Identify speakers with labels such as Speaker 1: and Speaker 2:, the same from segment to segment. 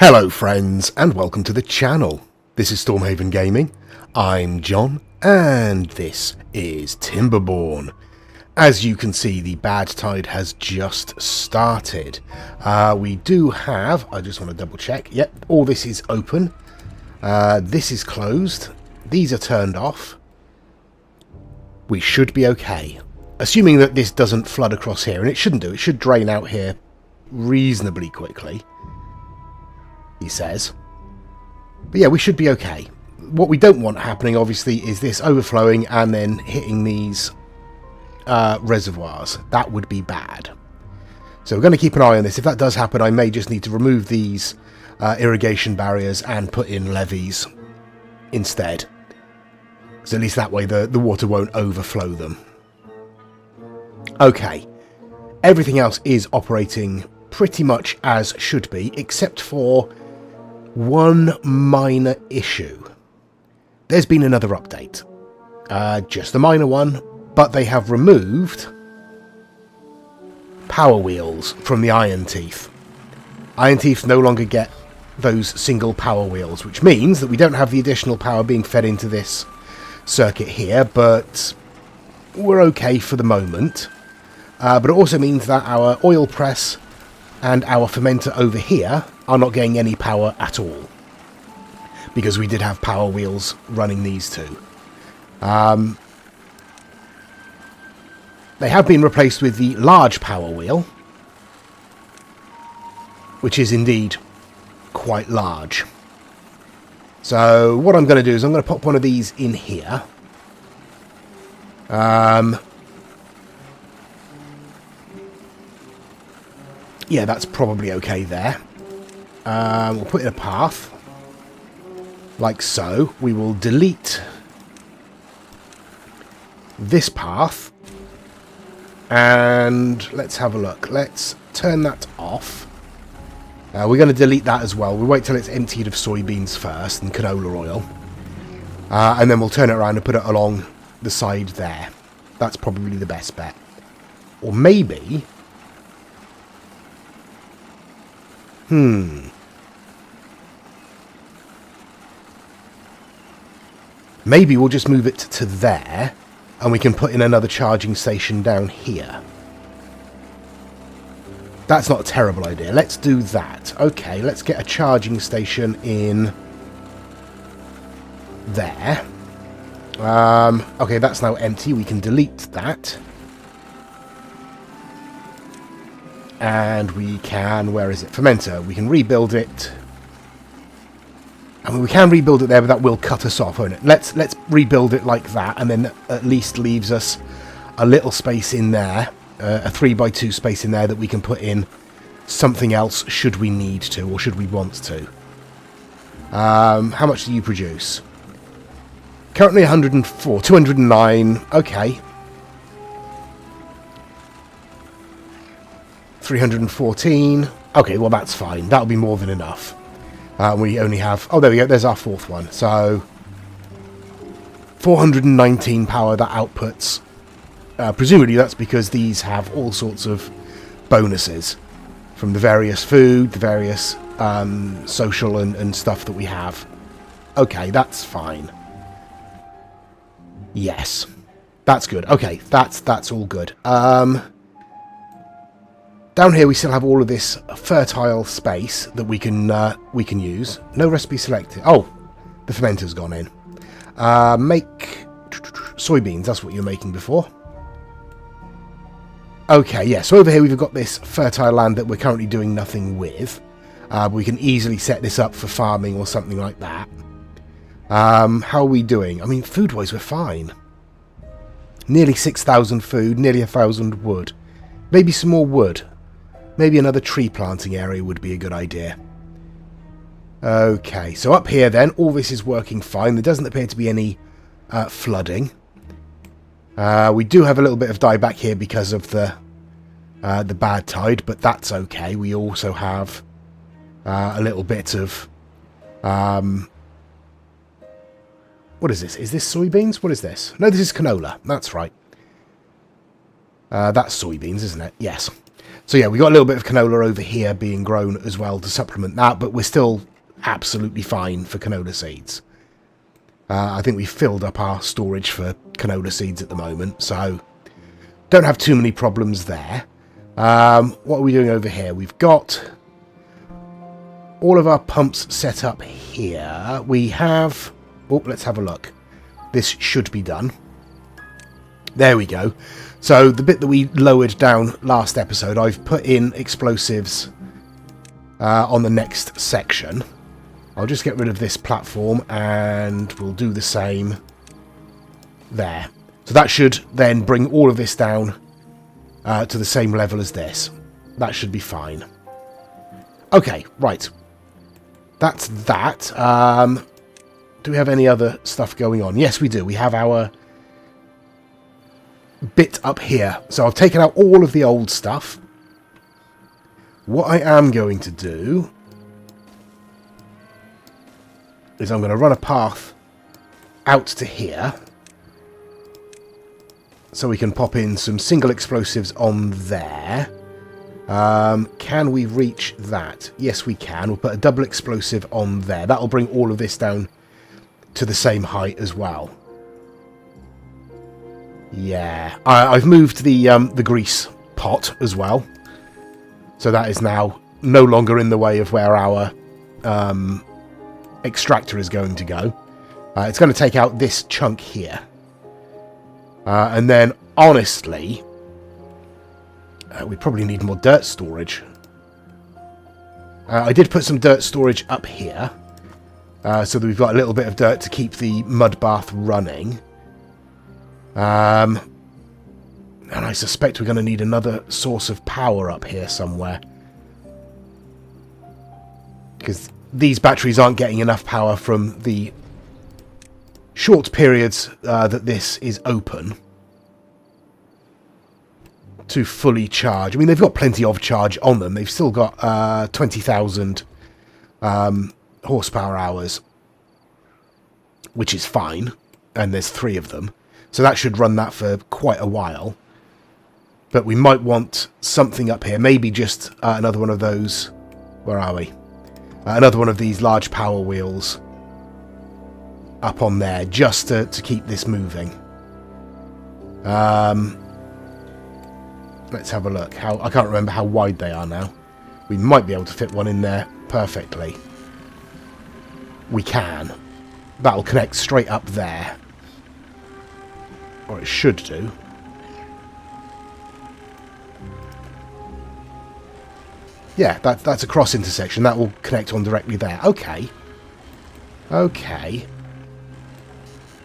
Speaker 1: Hello friends, and welcome to the channel. This is Stormhaven Gaming, I'm John, and this is Timberborn. As you can see, the Badtide has just started. We do have, I just want to double check, yep, all this is open. This is closed, these are turned off. We should be okay. Assuming that this doesn't flood across here, and it shouldn't do, it should drain out here reasonably quickly, he says. But yeah, we should be okay. What we don't want happening, obviously, is this overflowing and then hitting these reservoirs. That would be bad. So we're going to keep an eye on this. If that does happen, I may just need to remove these irrigation barriers and put in levees instead. So at least that way the water won't overflow them. Okay. Everything else is operating pretty much as should be, except for one minor issue. There's been another update. Just a minor one, but they have removed power wheels from the Iron Teeth. Iron Teeth no longer get those single power wheels, which means that we don't have the additional power being fed into this circuit here, but we're okay for the moment. But it also means that our oil press and our fermenter over here are not getting any power at all, because we did have power wheels running these two. They have been replaced with the large power wheel, which is indeed quite large. So what I'm going to do is I'm going to pop one of these in here. Yeah, that's probably okay there. We'll put in a path, like so. We will delete this path, and let's have a look. Let's turn that off. We're going to delete that as well. We'll wait till it's emptied of soybeans first and canola oil, and then we'll turn it around and put it along the side there. That's probably the best bet. Or maybe... Maybe we'll just move it to there, and we can put in another charging station down here. That's not a terrible idea. Let's do that. Okay, let's get a charging station in there. Okay, that's now empty. We can delete that. And we can, where is it? Fermenter. We can rebuild it. I mean, we can rebuild it there, but that will cut us off, won't it? Let's rebuild it like that, and then at least leaves us a little space in there, a 3x2 space in there that we can put in something else should we need to, or should we want to. How much do you produce? Currently 104, 209, okay. 314. Okay, well that's fine. That'll be more than enough. We only have... Oh, there we go. There's our fourth one. So, 419 power that outputs. Presumably that's because these have all sorts of bonuses from the various food, the various social and stuff that we have. Okay, that's fine. Yes. That's good. Okay, that's all good. Down here we still have all of this fertile space that we can use. No recipe selected. Oh, the fermenter's gone in. Make soybeans. That's what you were making before. Okay, yeah. So over here we've got this fertile land that we're currently doing nothing with. We can easily set this up for farming or something like that. How are we doing? I mean, food-wise we're fine. Nearly 6,000 food, nearly 1,000 wood. Maybe some more wood. Maybe another tree planting area would be a good idea. Okay, so up here then, all this is working fine. There doesn't appear to be any flooding. We do have a little bit of dieback here because of the bad tide, but that's okay. We also have a little bit of... what is this? Is this soybeans? What is this? No, this is canola. That's right. That's soybeans, isn't it? Yes. So yeah, we got a little bit of canola over here being grown as well to supplement that, but we're still absolutely fine for canola seeds. I think we filled up our storage for canola seeds at the moment, so don't have too many problems there. What are we doing over here? We've got all of our pumps set up here. We have... Oh, let's have a look. This should be done. There we go. So the bit that we lowered down last episode, I've put in explosives on the next section. I'll just get rid of this platform and we'll do the same there. So that should then bring all of this down to the same level as this. That should be fine. Okay, right. That's that. Do we have any other stuff going on? Yes, we do. We have our bit up here. So I've taken out all of the old stuff. What I am going to do is I'm going to run a path out to here so we can pop in some single explosives on there. Can we reach that? Yes, we can. We'll put a double explosive on there. That'll bring all of this down to the same height as well. Yeah, I've moved the grease pot as well, so that is now no longer in the way of where our extractor is going to go. It's going to take out this chunk here, and then honestly we probably need more dirt storage. I did put some dirt storage up here so that we've got a little bit of dirt to keep the mud bath running. And I suspect we're going to need another source of power up here somewhere, because these batteries aren't getting enough power from the short periods that this is open to fully charge. I mean, they've got plenty of charge on them. They've still got 20,000 horsepower hours, which is fine, and there's 3 of them. So that should run that for quite a while. But we might want something up here. Maybe just another one of those... Where are we? Another one of these large power wheels up on there, just to keep this moving. Let's have a look. I can't remember how wide they are now. We might be able to fit one in there perfectly. We can. That'll connect straight up there. Or it should do. Yeah, that's a cross intersection. That will connect on directly there. Okay. Okay.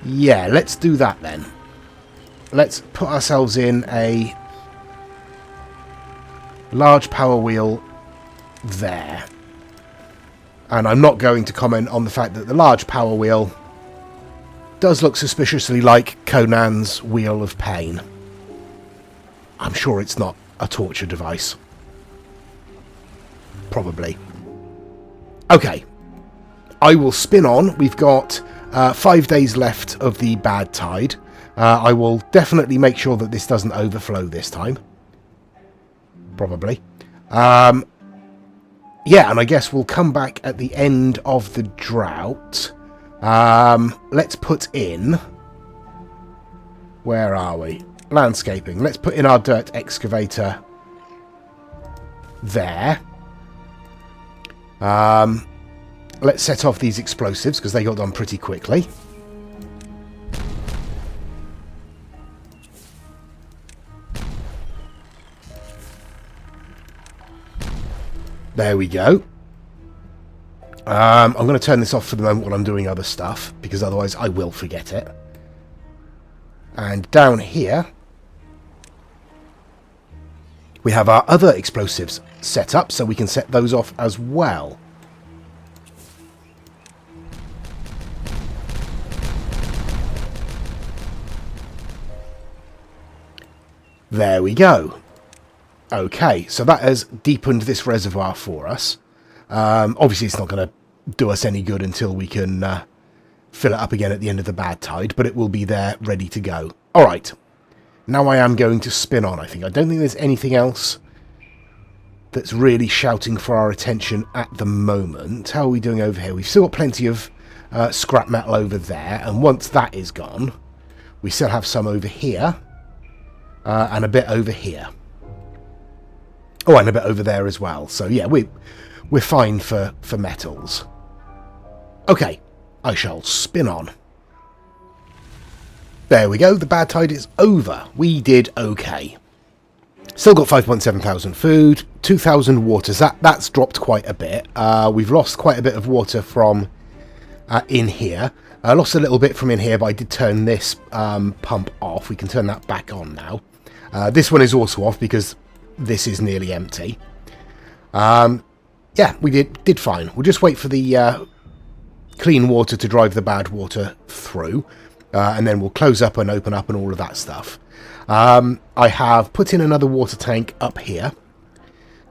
Speaker 1: Yeah, let's do that then. Let's put ourselves in a large power wheel there. And I'm not going to comment on the fact that the large power wheel does look suspiciously like Conan's Wheel of Pain. I'm sure it's not a torture device. Probably. Okay. I will spin on. We've got 5 days left of the Badtide. I will definitely make sure that this doesn't overflow this time. Probably. Yeah, and I guess we'll come back at the end of the drought. Let's put in... Where are we? Landscaping. Let's put in our dirt excavator there. Let's set off these explosives because they got done pretty quickly. There we go. I'm going to turn this off for the moment while I'm doing other stuff, because otherwise I will forget it. And down here, we have our other explosives set up, so we can set those off as well. There we go. Okay, so that has deepened this reservoir for us. Obviously, it's not going to do us any good until we can fill it up again at the end of the Badtide, but it will be there ready to go. Alright, now I am going to spin on, I think. I don't think there's anything else that's really shouting for our attention at the moment. How are we doing over here? We've still got plenty of scrap metal over there, and once that is gone, we still have some over here, and a bit over here. Oh, and a bit over there as well. So yeah, we're fine for metals. Okay, I shall spin on. There we go, the Badtide is over. We did okay. Still got 5.7 thousand food, 2,000 waters. That's dropped quite a bit. We've lost quite a bit of water from in here. I lost a little bit from in here, but I did turn this pump off. We can turn that back on now. This one is also off because this is nearly empty. Yeah, we did fine. We'll just wait for the clean water to drive the bad water through, and then we'll close up and open up and all of that stuff. I have put in another water tank up here,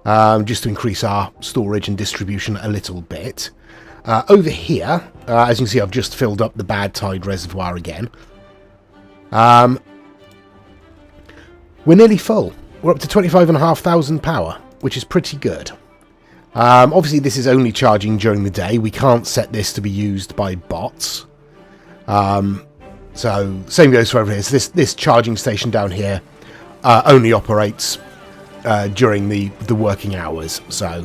Speaker 1: just to increase our storage and distribution a little bit. Over here, as you can see, I've just filled up the Badtide reservoir again. We're nearly full. We're up to 25,500 power, which is pretty good. Obviously, this is only charging during the day. We can't set this to be used by bots. So, same goes for over here. So this charging station down here only operates during the working hours. So,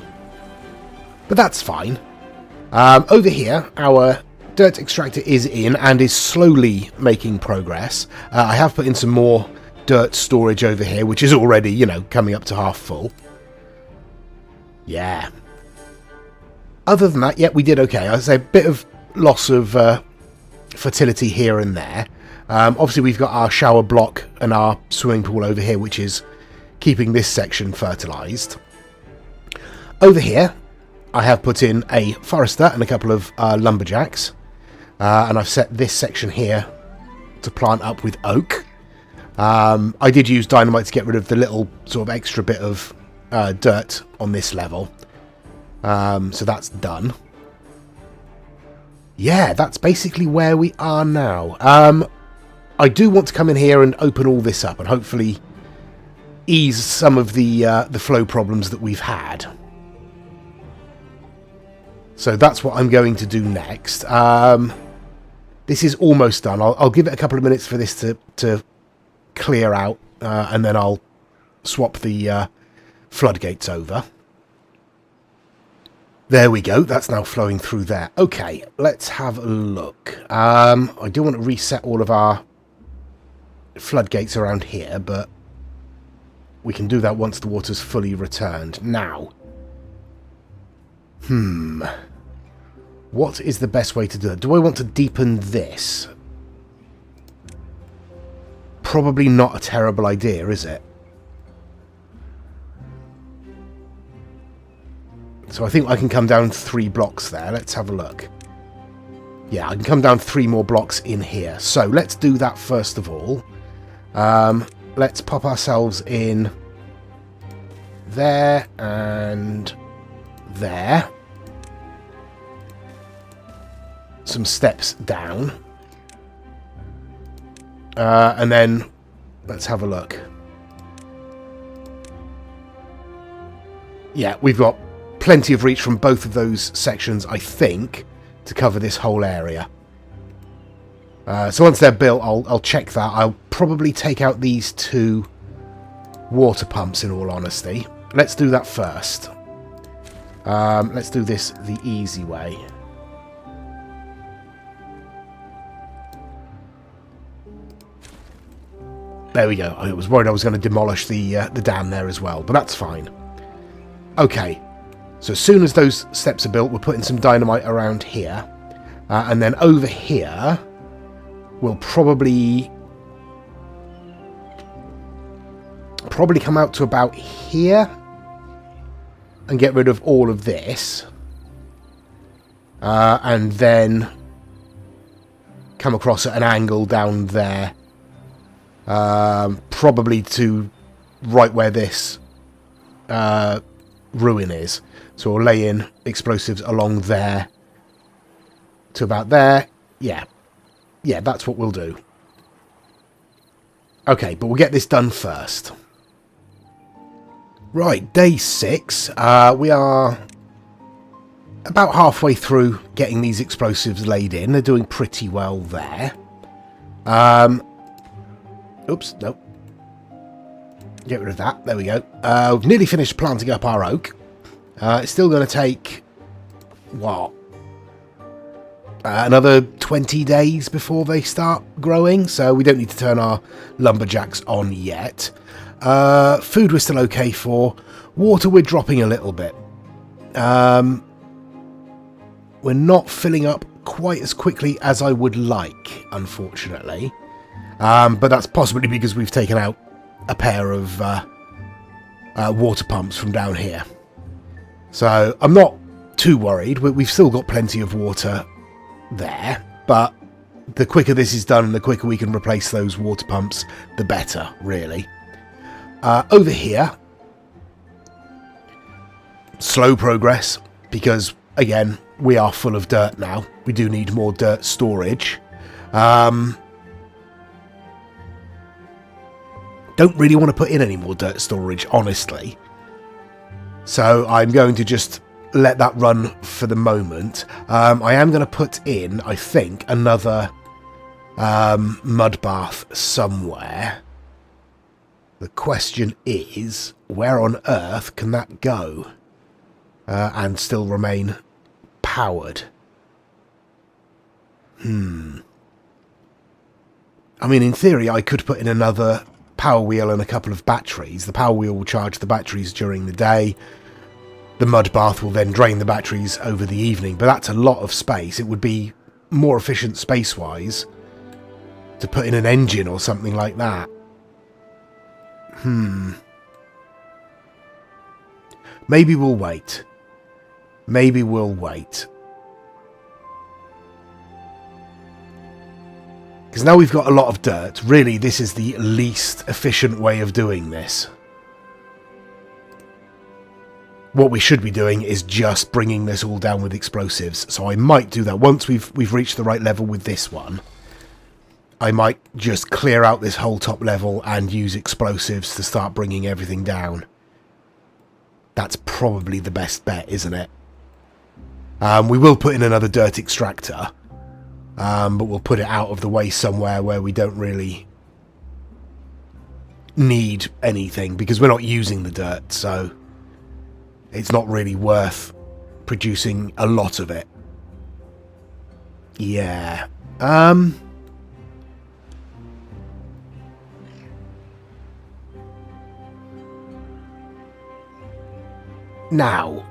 Speaker 1: but that's fine. Over here, our dirt extractor is in and is slowly making progress. I have put in some more dirt storage over here, which is already, you know, coming up to half full. Yeah. Other than that, yeah, we did okay. I'd say a bit of loss of fertility here and there. Obviously, we've got our shower block and our swimming pool over here, which is keeping this section fertilized. Over here, I have put in a forester and a couple of lumberjacks, and I've set this section here to plant up with oak. I did use dynamite to get rid of the little sort of extra bit of dirt on this level, so that's done. Yeah, that's basically where we are now. I do want to come in here and open all this up and hopefully ease some of the flow problems that we've had. So that's what I'm going to do next. This is almost done. I'll give it a couple of minutes for this to clear out, and then I'll swap the floodgates over. There we go. That's now flowing through there. Okay, let's have a look. I do want to reset all of our floodgates around here, but we can do that once the water's fully returned. Now, what is the best way to do it? Do I want to deepen this? Probably not a terrible idea, is it? So I think I can come down 3 blocks there. Let's have a look. Yeah, I can come down 3 more blocks in here. So let's do that first of all. Let's pop ourselves in there and there. Some steps down. And then let's have a look. Yeah, we've got plenty of reach from both of those sections, I think, to cover this whole area. So once they're built, I'll check that. I'll probably take out these 2 water pumps, in all honesty. Let's do that first. Let's do this the easy way. There we go. I was worried I was going to demolish the dam there as well, but that's fine. Okay. So as soon as those steps are built, we're putting some dynamite around here. And then over here, we'll probably come out to about here and get rid of all of this. And then come across at an angle down there. Probably to right where this ruin is. So we'll lay in explosives along there to about there. Yeah, that's what we'll do. Okay, but we'll get this done first. Right, day 6. We are about halfway through getting these explosives laid in. They're doing pretty well there. Oops, nope. Get rid of that. There we go. We've nearly finished planting up our oak. It's still going to take, what? Another 20 days before they start growing, so we don't need to turn our lumberjacks on yet. Food we're still okay for. Water we're dropping a little bit. We're not filling up quite as quickly as I would like, unfortunately. But that's possibly because we've taken out a pair of water pumps from down here. So I'm not too worried. We've still got plenty of water there, but the quicker this is done and the quicker we can replace those water pumps, the better, really. Over here, slow progress, because, again, we are full of dirt now. We do need more dirt storage. Don't really want to put in any more dirt storage, honestly. So I'm going to just let that run for the moment. I am going to put in, I think, another mud bath somewhere. The question is, where on earth can that go and still remain powered? I mean, in theory, I could put in another power wheel and a couple of batteries. The power wheel will charge the batteries during the day. The mud bath will then drain the batteries over the evening, but that's a lot of space. It would be more efficient space-wise to put in an engine or something like that. Maybe we'll wait. Maybe we'll wait. Because now we've got a lot of dirt. Really, this is the least efficient way of doing this. What we should be doing is just bringing this all down with explosives. So I might do that. Once we've reached the right level with this one, I might just clear out this whole top level and use explosives to start bringing everything down. That's probably the best bet, isn't it? We will put in another dirt extractor. But we'll put it out of the way somewhere where we don't really need anything, because we're not using the dirt, so it's not really worth producing a lot of it. Yeah. Now,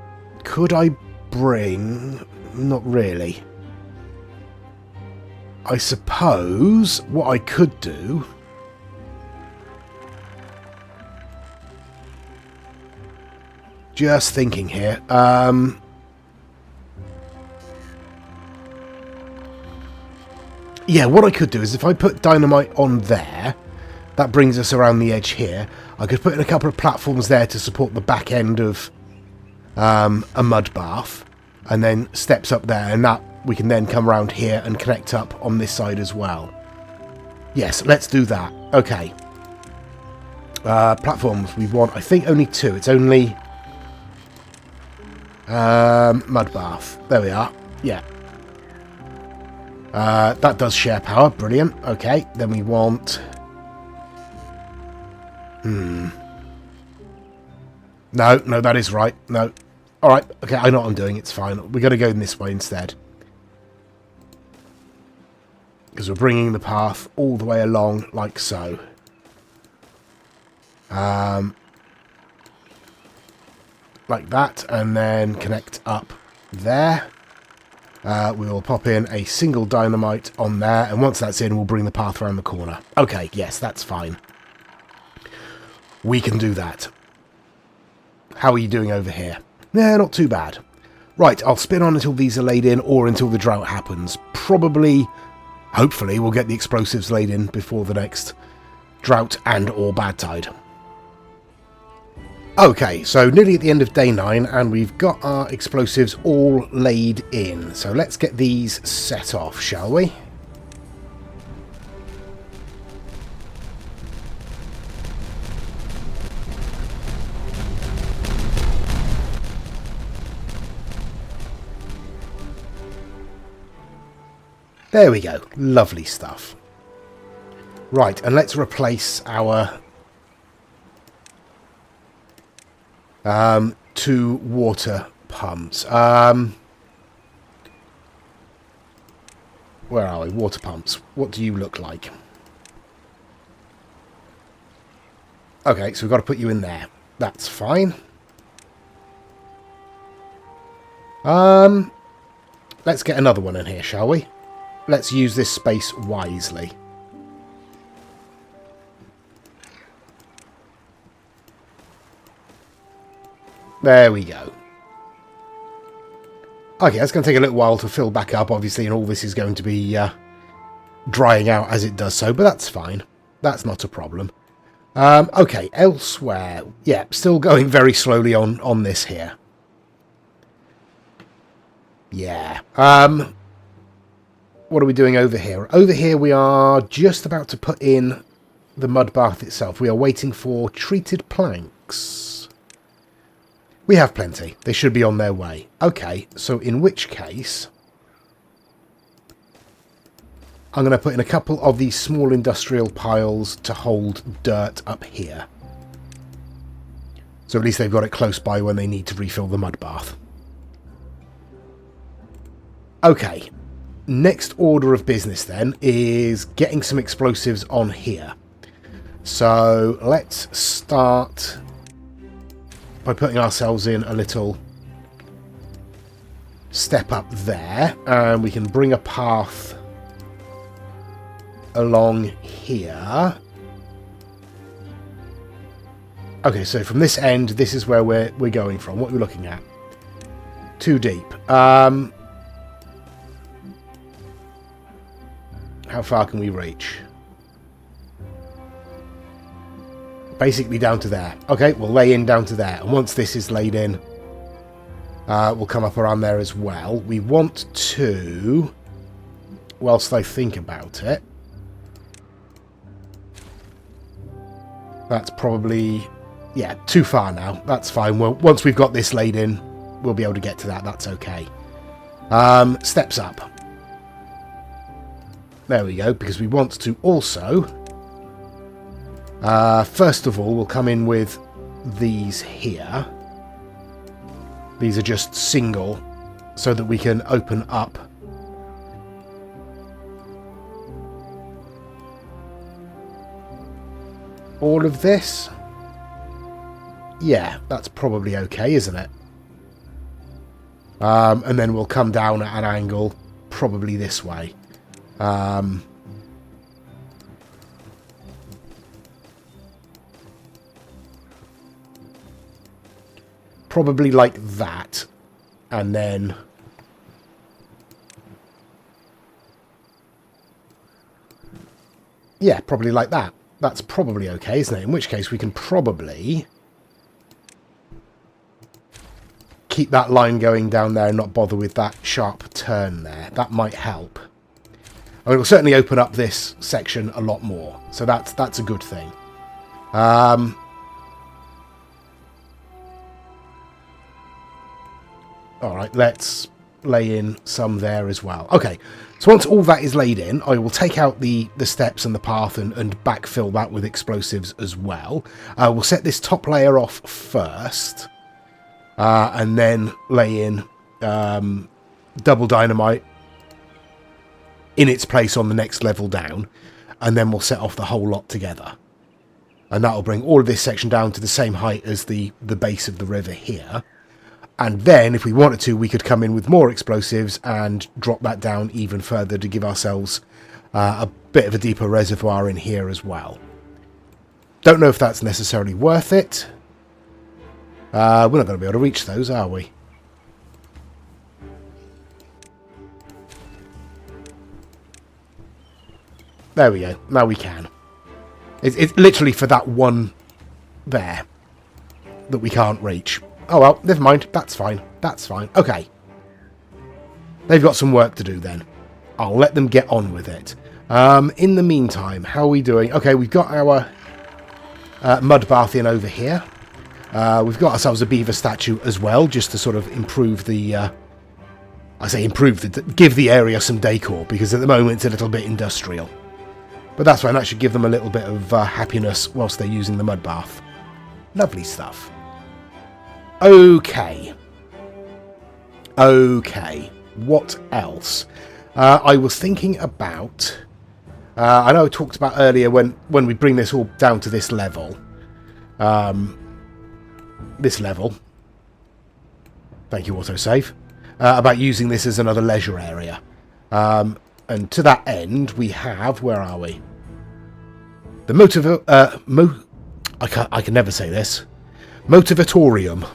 Speaker 1: could I bring... Not really. I suppose what I could do... Just thinking here. Yeah, what I could do is if I put dynamite on there, that brings us around the edge here. I could put in a couple of platforms there to support the back end of a mud bath, and then steps up there, and that we can then come around here and connect up on this side as well. Yes, let's do that. Okay. Platforms, we want, I think, only 2. It's only mud bath. There we are. Yeah. That does share power. Brilliant. Okay, then we want... No, that is right. No. Alright, okay, I know what I'm doing. It's fine. We're going to go in this way instead. Because we're bringing the path all the way along like so. Like that, and then connect up there. We will pop in a single dynamite on there, and once that's in, we'll bring the path around the corner. Okay, yes, that's fine. We can do that. How are you doing over here? Yeah, not too bad. Right, I'll spin on until these are laid in, or until the drought happens. Probably, hopefully, we'll get the explosives laid in before the next drought and or bad tide. Okay, so nearly at the end of day 9, and we've got our explosives all laid in. So let's get these set off, shall we? There we go. Lovely stuff. Right, and let's replace our 2 water pumps. Where are we? Water pumps. What do you look like? Okay, so we've got to put you in there. That's fine. Let's get another one in here, shall we? Let's use this space wisely. There we go. Okay, that's going to take a little while to fill back up, obviously, and all this is going to be drying out as it does so, but that's fine. That's not a problem. Okay, elsewhere. Yeah, still going very slowly on this here. Yeah. What are we doing over here? Over here we are just about to put in the mud bath itself. We are waiting for treated planks. We have plenty. They should be on their way. Okay, so in which case, I'm going to put in a couple of these small industrial piles to hold dirt up here. So at least they've got it close by when they need to refill the mud bath. Okay, next order of business then is getting some explosives on here. So let's start by putting ourselves in a little step up there, and we can bring a path along here. Okay, so from this end, this is where we're going from. What are we looking at? Too deep. How far can we reach? Basically down to there. Okay, we'll lay in down to there. And once this is laid in, we'll come up around there as well. We want to, whilst I think about it, that's probably, yeah, too far now. That's fine. Well, once we've got this laid in, we'll be able to get to that. That's okay. Steps up. There we go, because we want to also, first of all, we'll come in with these here. These are just single, so that we can open up all of this. Yeah, that's probably okay, isn't it? And then we'll come down at an angle, probably this way. Probably like that, and then yeah, probably like that. That's probably okay, isn't it? In which case we can probably keep that line going down there and not bother with that sharp turn there. That might help. I mean, it'll certainly open up this section a lot more, so that's a good thing. Alright, let's lay in some there as well. Okay, so once all that is laid in, I will take out the steps and the path and backfill that with explosives as well. We'll set this top layer off first, and then lay in double dynamite in its place on the next level down, and then we'll set off the whole lot together. And that'll bring all of this section down to the same height as the base of the river here. And then, if we wanted to, we could come in with more explosives and drop that down even further to give ourselves a bit of a deeper reservoir in here as well. Don't know if that's necessarily worth it. We're not going to be able to reach those, are we? There we go. Now we can. It's literally for that one there that we can't reach. Oh well, never mind. That's fine. That's fine. Okay. They've got some work to do then. I'll let them get on with it. In the meantime, how are we doing? Okay, we've got our mud bath in over here. We've got ourselves a beaver statue as well, just to sort of improve the I say improve, give the area some decor, because at the moment it's a little bit industrial. But that's fine, that should give them a little bit of happiness whilst they're using the mud bath. Lovely stuff. Okay. Okay. What else? I was thinking about... I know I talked about earlier when we bring this all down to this level. This level. Thank you, autosave. About using this as another leisure area. And to that end, we have... Where are we? The I can never say this. Motivatorium.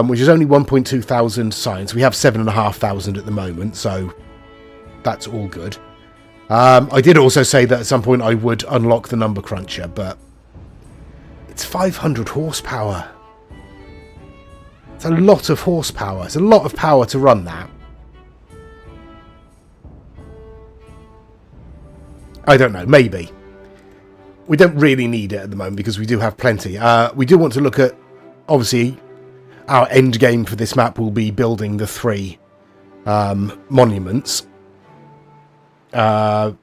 Speaker 1: Which is only 1,200 science. We have 7,500 at the moment, so that's all good. I did also say that at some point I would unlock the number cruncher, but it's 500 horsepower. It's a lot of horsepower. It's a lot of power to run that. I don't know, maybe. We don't really need it at the moment because we do have plenty. We do want to look at, obviously, our end game for this map will be building the 3 monuments. The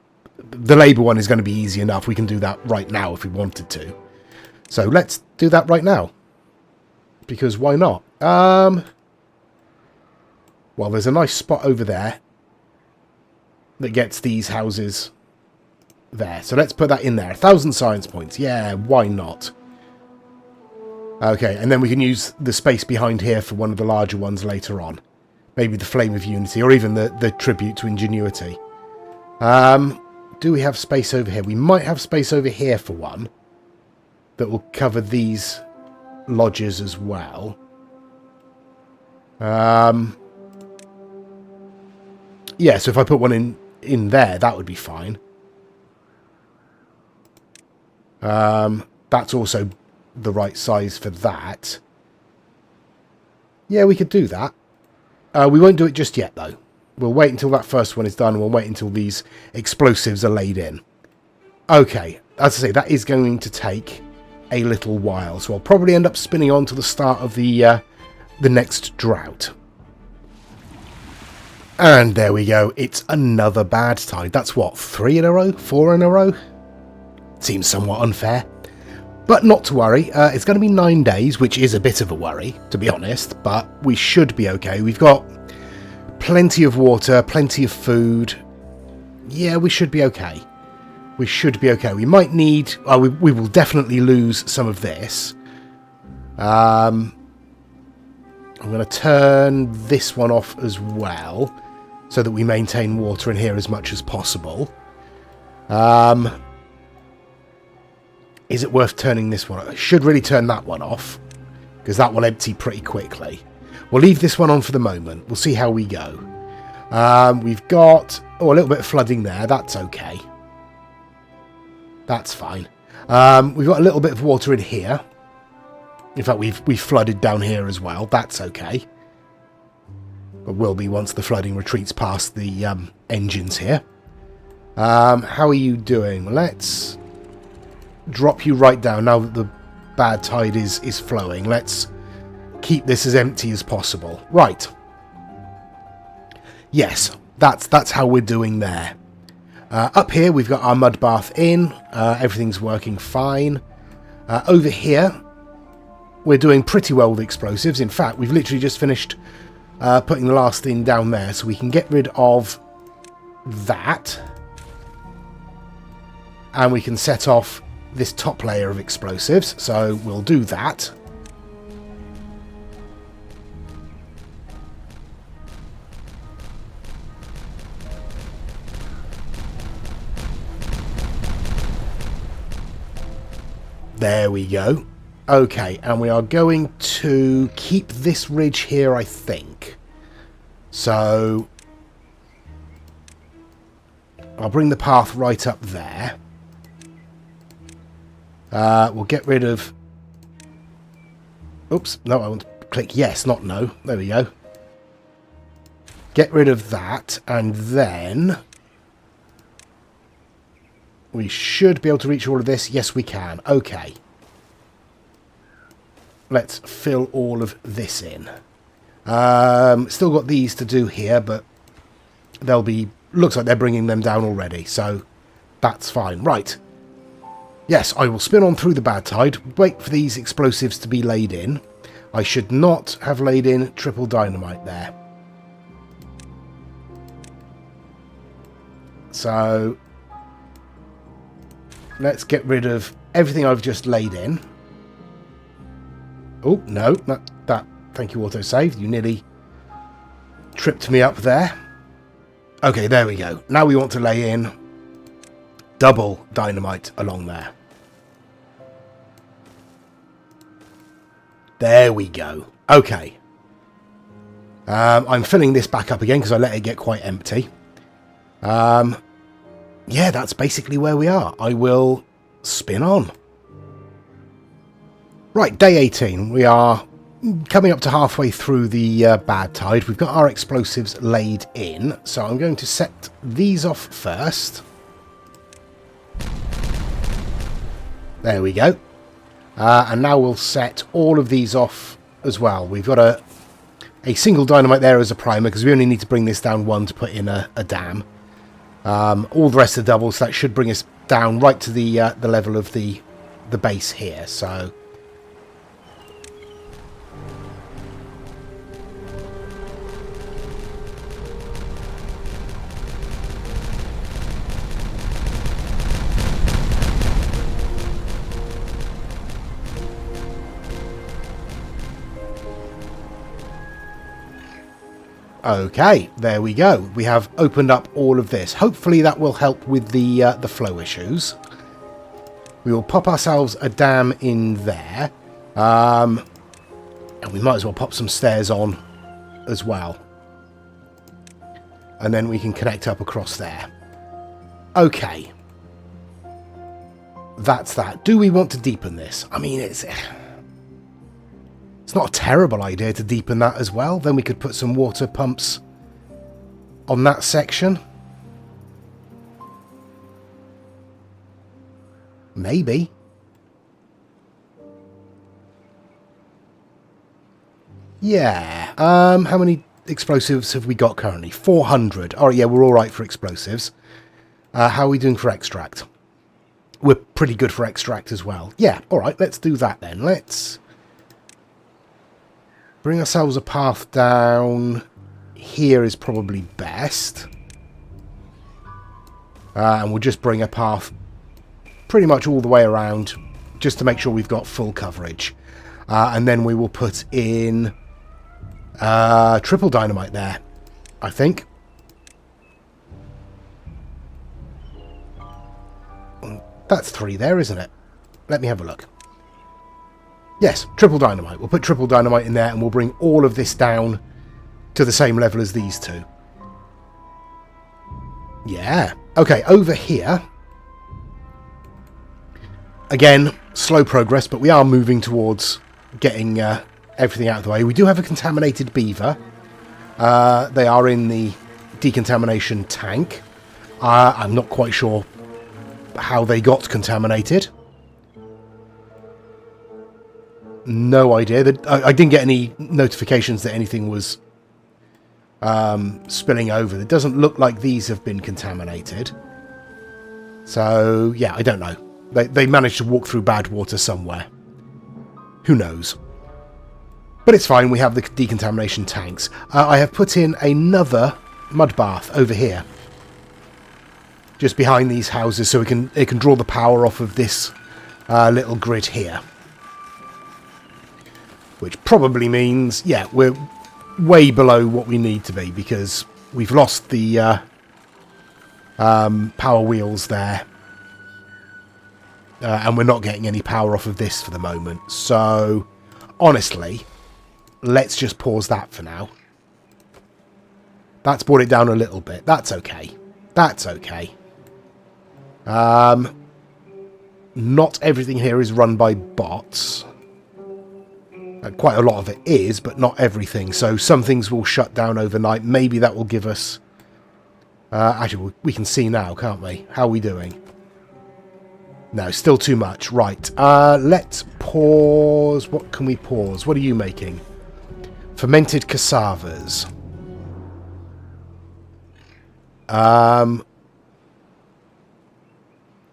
Speaker 1: Labour one is going to be easy enough. We can do that right now if we wanted to. So let's do that right now. Because why not? Well, there's a nice spot over there that gets these houses there. So let's put that in there. 1,000 science points. Yeah, why not? Okay, and then we can use the space behind here for one of the larger ones later on. Maybe the Flame of Unity, or even the Tribute to Ingenuity. Do we have space over here? We might have space over here for one that will cover these lodges as well. Yeah, so if I put one in there, that would be fine. That's also the right size for that. Yeah, we could do that. We won't do it just yet, though. We'll wait until that first one is done, and we'll wait until these explosives are laid in. Okay, as I say, that is going to take a little while, so I'll probably end up spinning on to the start of the next drought. And there we go. It's another Badtide. That's what, 3 in a row? 4 in a row? Seems somewhat unfair. But not to worry. It's going to be 9 days, which is a bit of a worry, to be honest. But we should be okay. We've got plenty of water, plenty of food. Yeah, we should be okay. We should be okay. We might need... we will definitely lose some of this. I'm going to turn this one off as well, so that we maintain water in here as much as possible. Is it worth turning this one off? I should really turn that one off, because that will empty pretty quickly. We'll leave this one on for the moment. We'll see how we go. We've got a little bit of flooding there. That's okay. That's fine. We've got a little bit of water in here. In fact, we've flooded down here as well. That's okay. But will be once the flooding retreats past the engines here. How are you doing? Let's drop you right down now that the Badtide is flowing. Let's keep this as empty as possible. Right. Yes, that's how we're doing there. Up here, we've got our mud bath in. Everything's working fine. Over here, we're doing pretty well with explosives. In fact, we've literally just finished putting the last thing down there, so we can get rid of that. And we can set off this top layer of explosives. So we'll do that. There we go. Okay, and we are going to keep this ridge here, I think. So I'll bring the path right up there. We'll get rid of... Oops, no, I want to click yes, not no. There we go. Get rid of that, and then we should be able to reach all of this. Yes, we can. Okay. Let's fill all of this in. Still got these to do here, but they'll be... Looks like they're bringing them down already, so that's fine. Right. Yes, I will spin on through the Badtide, wait for these explosives to be laid in. I should not have laid in triple dynamite there. So, let's get rid of everything I've just laid in. Oh, no, that thank you, autosave. You nearly tripped me up there. Okay, there we go. Now we want to lay in double dynamite along there. There we go. Okay. I'm filling this back up again because I let it get quite empty. Yeah, that's basically where we are. I will spin on. Right, day 18. We are coming up to halfway through the Badtide. We've got our explosives laid in, so I'm going to set these off first. There we go. And now we'll set all of these off as well. We've got a single dynamite there as a primer, because we only need to bring this down one to put in a dam. All the rest are doubles, so that should bring us down right to the level of the base here. So okay, there we go. We have opened up all of this. Hopefully that will help with the flow issues. We will pop ourselves a dam in there. And we might as well pop some stairs on as well. And then we can connect up across there. Okay. That's that. Do we want to deepen this? I mean, it's not a terrible idea to deepen that as well. Then we could put some water pumps on that section. Maybe. Yeah. How many explosives have we got currently? 400. Oh, yeah, we're all right for explosives. How are we doing for extract? We're pretty good for extract as well. Yeah, all right, let's do that then. Let's bring ourselves a path down. Here is probably best. And we'll just bring a path pretty much all the way around, just to make sure we've got full coverage. And then we will put in triple dynamite there, I think. That's 3 there, isn't it? Let me have a look. Yes, triple dynamite. We'll put triple dynamite in there and we'll bring all of this down to the same level as these two. Yeah. Okay, over here. Again, slow progress, but we are moving towards getting everything out of the way. We do have a contaminated beaver. They are in the decontamination tank. I'm not quite sure how they got contaminated. No idea. I didn't get any notifications that anything was spilling over. It doesn't look like these have been contaminated. So, yeah, I don't know. They managed to walk through bad water somewhere. Who knows? But it's fine. We have the decontamination tanks. I have put in another mud bath over here, just behind these houses, so it can draw the power off of this little grid here. Which probably means, yeah, we're way below what we need to be, because we've lost the power wheels there. And we're not getting any power off of this for the moment. So, honestly, let's just pause that for now. That's brought it down a little bit. That's okay. That's okay. Not everything here is run by bots. Quite a lot of it is, but not everything. So some things will shut down overnight. Maybe that will give us... actually, we can see now, can't we? How are we doing? No, still too much. Right. Let's pause. What can we pause? What are you making? Fermented cassavas.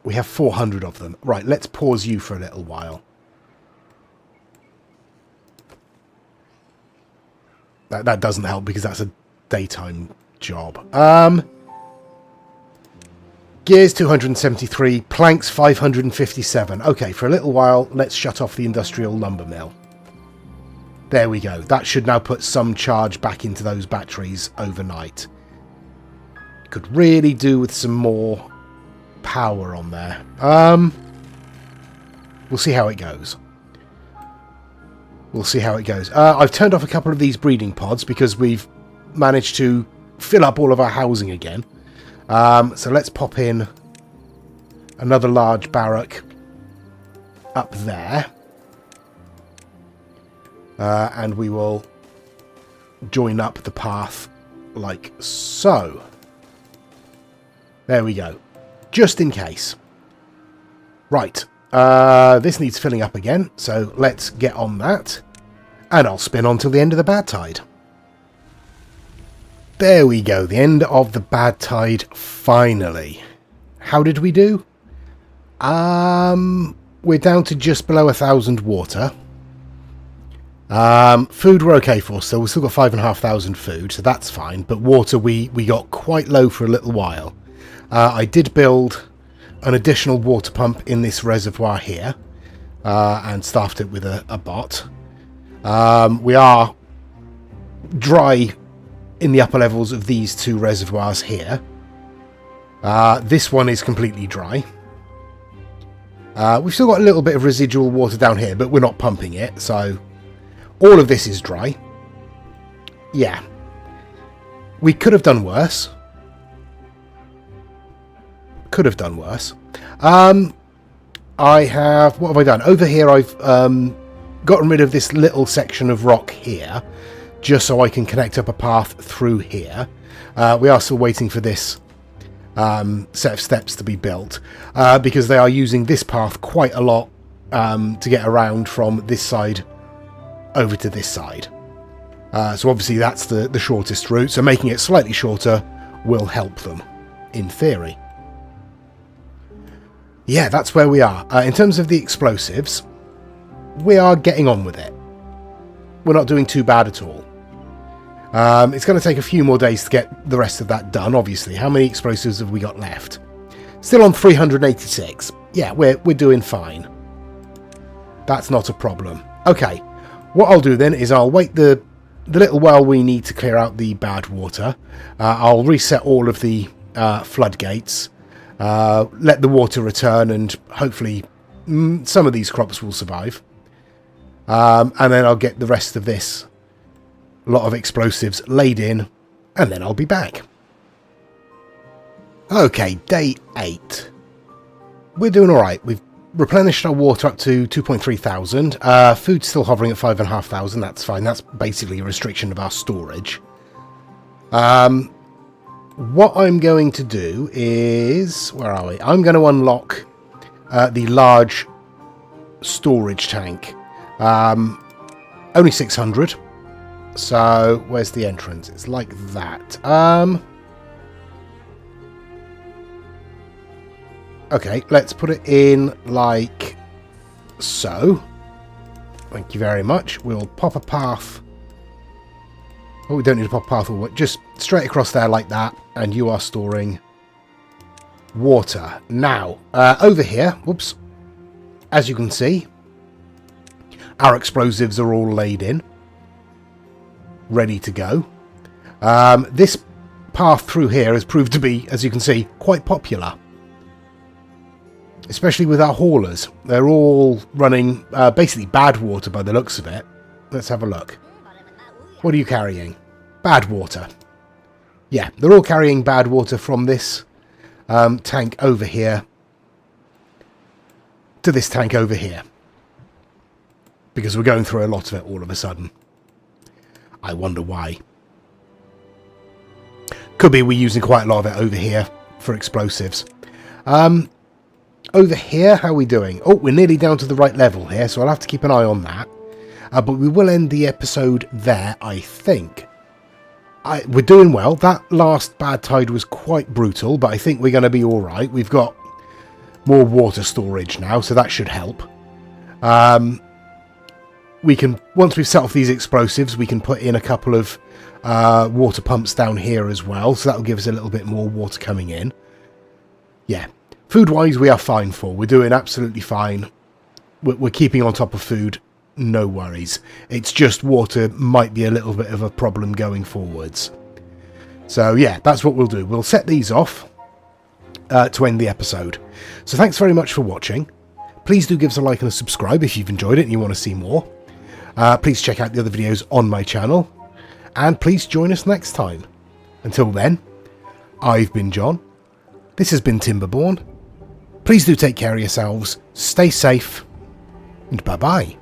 Speaker 1: We have 400 of them. Right, let's pause you for a little while. That doesn't help because that's a daytime job. Gears 273, planks 557. Okay, for a little while, let's shut off the industrial lumber mill. There we go. That should now put some charge back into those batteries overnight. Could really do with some more power on there. We'll see how it goes. We'll see how it goes. I've turned off a couple of these breeding pods because we've managed to fill up all of our housing again. So let's pop in another large barrack up there. And we will join up the path like so. There we go. Just in case. Right. This needs filling up again, so let's get on that. And I'll spin on till the end of the Badtide. There we go, the end of the Badtide finally. How did we do? We're down to just below 1,000 water. Food we're okay for, so we've still got 5,500 food, so that's fine. But water we got quite low for a little while. I did build an additional water pump in this reservoir here, and staffed it with a bot. We are dry in the upper levels of these two reservoirs here. This one is completely dry. We've still got a little bit of residual water down here, but we're not pumping it, so all of this is dry. Yeah. We could have done worse. Could have done worse. I have... What have I done? Over here I've gotten rid of this little section of rock here, just so I can connect up a path through here. We are still waiting for this set of steps to be built, because they are using this path quite a lot to get around from this side over to this side. So obviously that's the shortest route, so making it slightly shorter will help them, in theory. Yeah, that's where we are. In terms of the explosives, we are getting on with it. We're not doing too bad at all. It's going to take a few more days to get the rest of that done, obviously. How many explosives have we got left? Still on 386. Yeah, we're doing fine. That's not a problem. Okay, what I'll do then is I'll wait the little while we need to clear out the bad water. I'll reset all of the floodgates. Let the water return, and hopefully some of these crops will survive. And then I'll get the rest of this lot of explosives laid in, and then I'll be back. Okay, day 8. We're doing alright. We've replenished our water up to 2,300. Food's still hovering at 5,500. That's fine. That's basically a restriction of our storage. What I'm going to do is... Where are we? I'm going to unlock the large storage tank. Only 600. So, where's the entrance? It's like that. Okay, let's put it in like so. Thank you very much. We'll pop a path. Oh, we don't need to pop a path. Just straight across there like that. And you are storing water. Now, over here, whoops, as you can see, our explosives are all laid in, ready to go. This path through here has proved to be, as you can see, quite popular, especially with our haulers. They're all running basically bad water by the looks of it. Let's have a look. What are you carrying? Bad water. Yeah, they're all carrying bad water from this tank over here to this tank over here, because we're going through a lot of it all of a sudden. I wonder why. Could be we're using quite a lot of it over here for explosives. Over here, how are we doing? Oh, we're nearly down to the right level here, so I'll have to keep an eye on that. But we will end the episode there, I think. We're doing well. That last Badtide was quite brutal, but I think we're going to be alright. We've got more water storage now, so that should help. We can, once we've set off these explosives, we can put in a couple of water pumps down here as well, so that'll give us a little bit more water coming in. Yeah, food-wise, we are fine for. We're doing absolutely fine. We're keeping on top of food, no worries. It's just water might be a little bit of a problem going forwards. So yeah, that's what we'll do. We'll set these off to end the episode. So thanks very much for watching. Please do give us a like and a subscribe if you've enjoyed it and you want to see more. Please check out the other videos on my channel. And please join us next time. Until then, I've been John. This has been Timberborn. Please do take care of yourselves. Stay safe. And bye-bye.